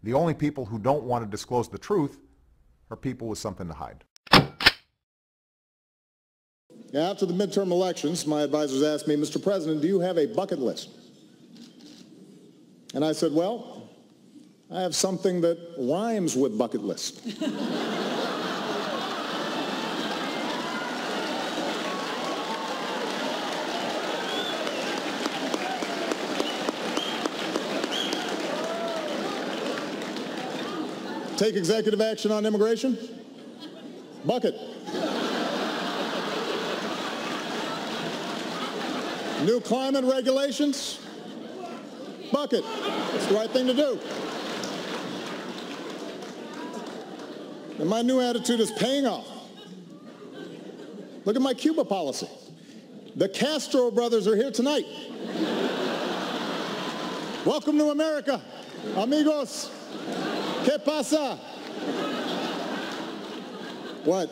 The only people who don't want to disclose the truth are people with something to hide. After the midterm elections, my advisors asked me, Mr. President, do you have a bucket list? And I said, well, I have something that rhymes with bucket list. Take executive action on immigration? Bucket. New climate regulations? Bucket. It's the right thing to do. And my new attitude is paying off. Look at my Cuba policy. The Castro brothers are here tonight. Welcome to America, amigos. ¿Qué pasa? What?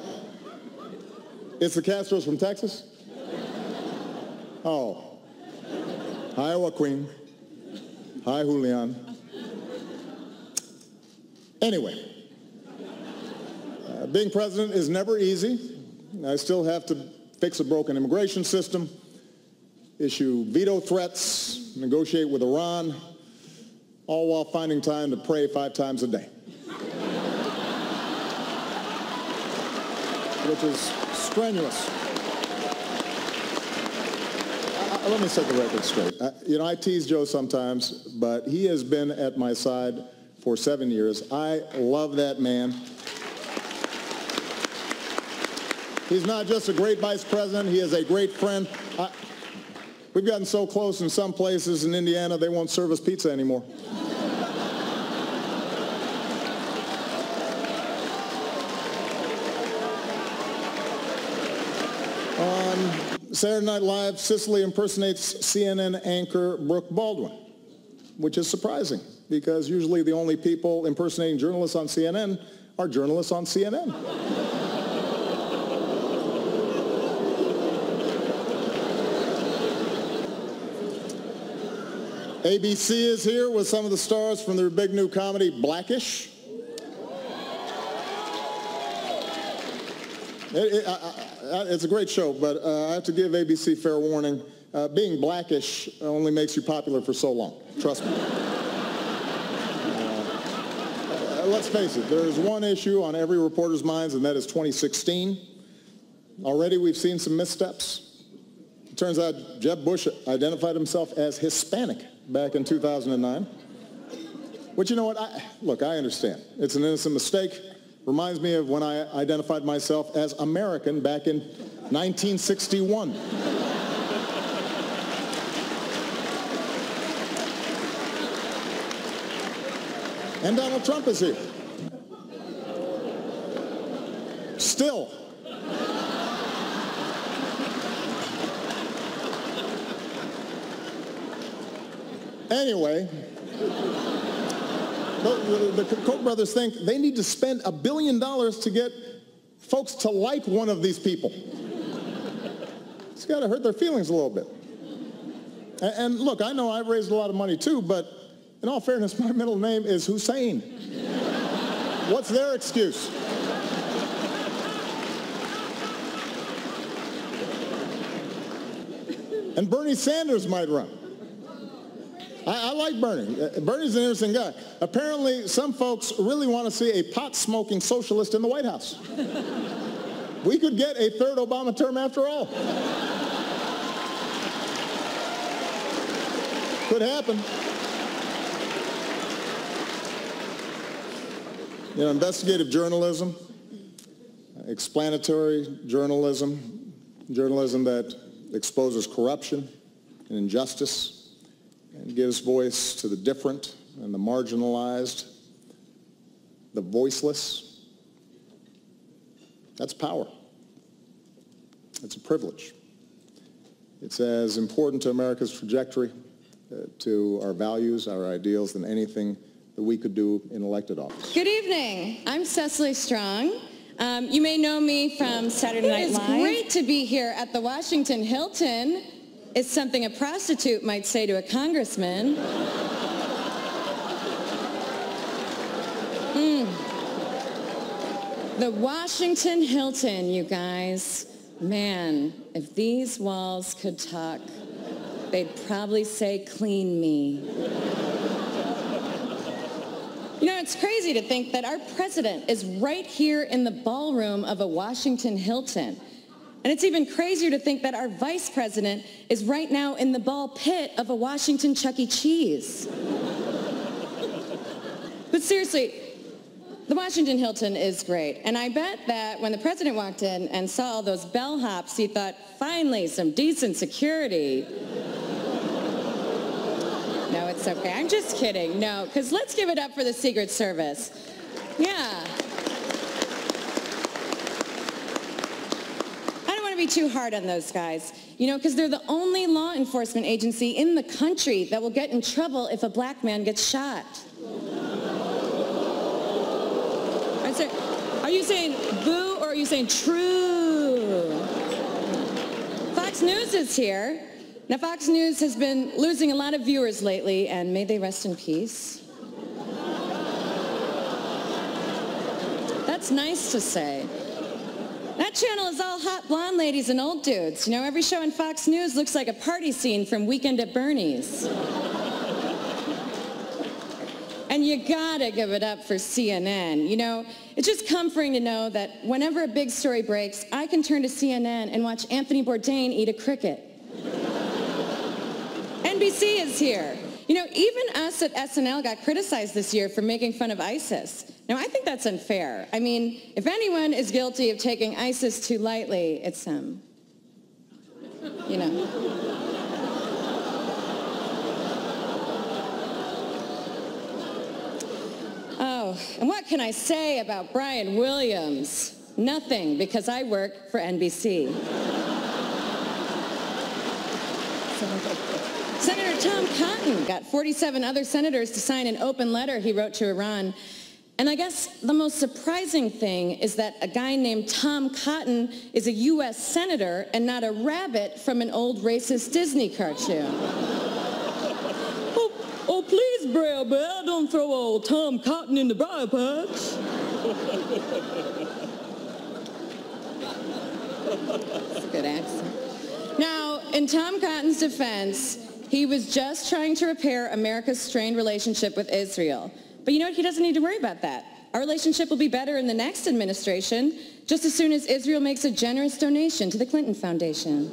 It's the Castros from Texas? Oh. Hi, Joaquin. Hi, Julian. Anyway, being president is never easy. I still have to fix a broken immigration system, issue veto threats, negotiate with Iran, all while finding time to pray 5 times a day. Which is strenuous. Let me set the record straight. I tease Joe sometimes, but he has been at my side for 7 years. I love that man. He's not just a great vice president, he is a great friend. We've gotten so close in some places in Indiana, they won't serve us pizza anymore. On Saturday Night Live, Sicily impersonates CNN anchor Brooke Baldwin, which is surprising because usually the only people impersonating journalists on CNN are journalists on CNN. ABC is here with some of the stars from their big new comedy, Blackish. It's a great show, but I have to give ABC fair warning. Being Blackish only makes you popular for so long. Trust me. Let's face it, there is one issue on every reporter's minds, and that is 2016. Already we've seen some missteps. It turns out Jeb Bush identified himself as Hispanic back in 2009. But you know what? Look, I understand. It's an innocent mistake. Reminds me of when I identified myself as American back in 1961. And Donald Trump is here. Still. Anyway, the Koch brothers think they need to spend $1 billion to get folks to like one of these people. It's got to hurt their feelings a little bit. And look, I know I've raised a lot of money too, but in all fairness, my middle name is Hussein. What's their excuse? And Bernie Sanders might run. I like Bernie. Bernie's an interesting guy. Apparently, some folks really want to see a pot-smoking socialist in the White House. We could get a third Obama term after all. Could happen. Investigative journalism, explanatory journalism, journalism that exposes corruption and injustice, and gives voice to the different and the marginalized, the voiceless. That's power. It's a privilege. It's as important to America's trajectory, to our values, our ideals, than anything that we could do in elected office. Good evening. I'm Cecily Strong. You may know me from Saturday Night Live. It is great to be here at the Washington Hilton. It's something a prostitute might say to a congressman. The Washington Hilton, you guys. Man, if these walls could talk, they'd probably say, "Clean me." You know, it's crazy to think that our president is right here in the ballroom of a Washington Hilton. And it's even crazier to think that our vice president is right now in the ball pit of a Washington Chuck E. Cheese. But seriously, the Washington Hilton is great. And I bet that when the president walked in and saw all those bellhops, he thought, finally, some decent security. No, it's okay. I'm just kidding. No, because let's give it up for the Secret Service. Yeah. I don't want to be too hard on those guys, you know, because they're the only law enforcement agency in the country that will get in trouble if a black man gets shot. Are you saying boo or are you saying true? Fox News is here. Now, Fox News has been losing a lot of viewers lately, and may they rest in peace. That's nice to say. That channel is all hot blonde ladies and old dudes. You know, every show on Fox News looks like a party scene from Weekend at Bernie's. And you gotta give it up for CNN. You know, it's just comforting to know that whenever a big story breaks, I can turn to CNN and watch Anthony Bourdain eat a cricket. NBC is here. You know, even us at SNL got criticized this year for making fun of ISIS. Now, I think that's unfair. I mean, if anyone is guilty of taking ISIS too lightly, it's him. You know. Oh, and what can I say about Brian Williams? Nothing, because I work for NBC. Senator Tom Cotton got 47 other senators to sign an open letter he wrote to Iran. And I guess the most surprising thing is that a guy named Tom Cotton is a U.S. senator and not a rabbit from an old racist Disney cartoon. Oh, please, Brer Bear, don't throw old Tom Cotton in the briar patch. That's a good accent. Now, in Tom Cotton's defense, he was just trying to repair America's strained relationship with Israel. But you know what? He doesn't need to worry about that. Our relationship will be better in the next administration, just as soon as Israel makes a generous donation to the Clinton Foundation.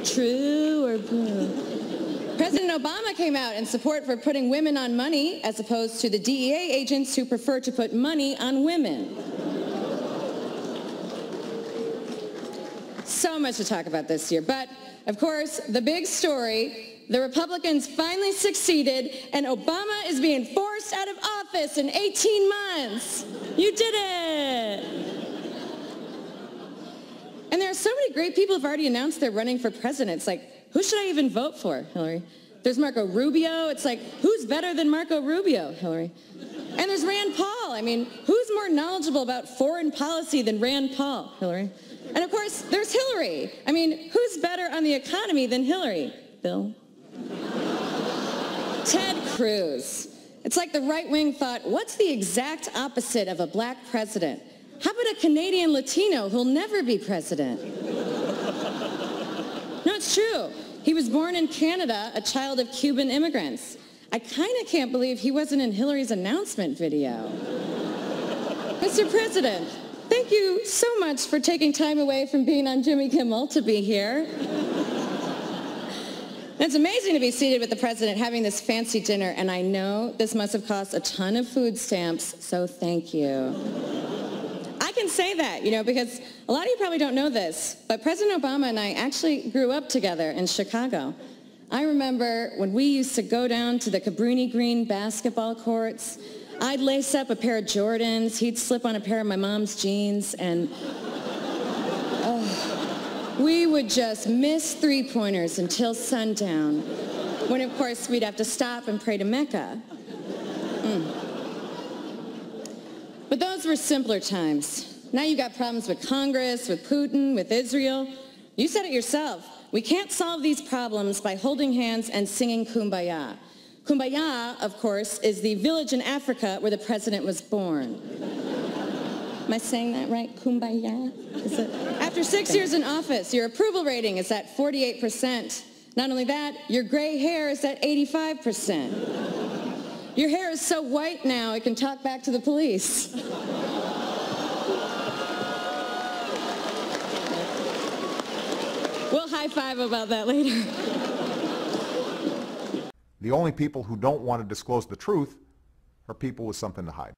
True or blue? President Obama came out in support for putting women on money as opposed to the DEA agents who prefer to put money on women. So much to talk about this year, but of course, the big story, the Republicans finally succeeded and Obama is being forced out of office in 18 months. You did it! And there are so many great people who've already announced they're running for president. It's like, who should I even vote for, Hillary? There's Marco Rubio. It's like, who's better than Marco Rubio, Hillary? And there's Rand Paul. I mean, who's more knowledgeable about foreign policy than Rand Paul, Hillary? And of course, there's Hillary. I mean, who's better on the economy than Hillary? Bill? Ted Cruz. It's like the right wing thought, what's the exact opposite of a black president? How about a Canadian Latino who'll never be president? No, it's true. He was born in Canada, a child of Cuban immigrants. I kind of can't believe he wasn't in Hillary's announcement video. Mr. President, thank you so much for taking time away from being on Jimmy Kimmel to be here. It's amazing to be seated with the president having this fancy dinner, and I know this must have cost a ton of food stamps, so thank you. I can say that, you know, because a lot of you probably don't know this, but President Obama and I actually grew up together in Chicago. I remember when we used to go down to the Cabrini Green basketball courts. I'd lace up a pair of Jordans, he'd slip on a pair of my mom's jeans, and we would just miss three-pointers until sundown, when of course we'd have to stop and pray to Mecca. But those were simpler times. Now you got problems with Congress, with Putin, with Israel. You said it yourself. We can't solve these problems by holding hands and singing Kumbaya. Kumbaya, of course, is the village in Africa where the president was born. Am I saying that right? Kumbaya? Is it? After 6 years in office, your approval rating is at 48%. Not only that, your gray hair is at 85%. Your hair is so white now it can talk back to the police. We'll high five about that later. The only people who don't want to disclose the truth are people with something to hide.